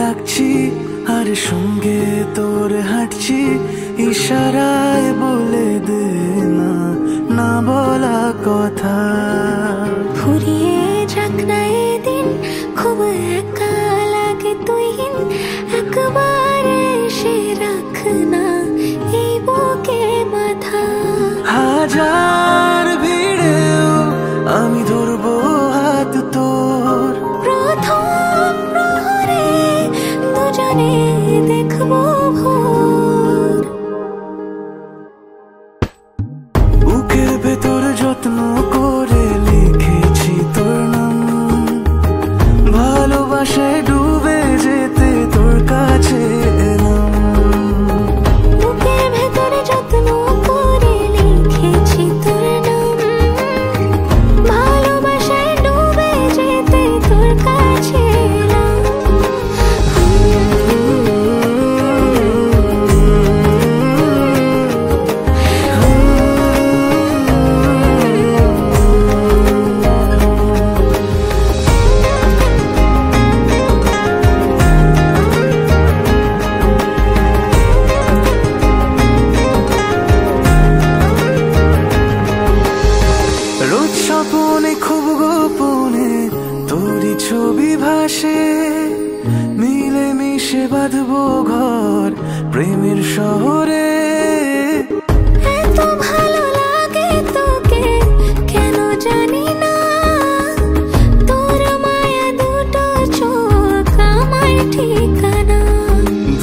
ডাকছি আর সঙ্গে তোর হাঁটছি, ইশারায় বলে দে না না বলা কথা। ফুরিয়ে যাক না এদিন, খুব একা লাগে তুইহীন, একবার এসে রাখ না এই বুকে মাথা। হাজার ভিড়েও আমি ধরবো হাত তোর, প্রথম প্রহরে দুজনে দেখবো ভোর। বুকের ভেতর যত্ন করে লিখেছি তোর নাম, ভালোবাসায় ডুবে যেতে তোর কাছে এলাম। বুকের ভেতরে যত্ন করে লিখেছি তোর নাম, ভালোবাসায় ডুবে যেতে তোর কাছে এলাম। রোজ স্বপনে খুব গোপনে তোরই ছবি ভাসে, মিলে মিশে বাঁধবো ঘর প্রেমের শহরে। এত ভালো লাগে তোকে কেন জানি না, তোর মায়া দুটো চোখ আমার ঠিকানা।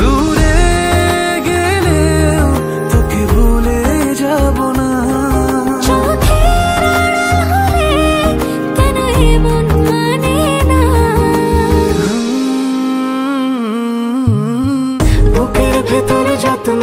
দূরে গেলেও তোকে ভুলে যাব না, চোখের আড়াল হলে কেন এমন মানে না। বুকের ভেতর যত্ন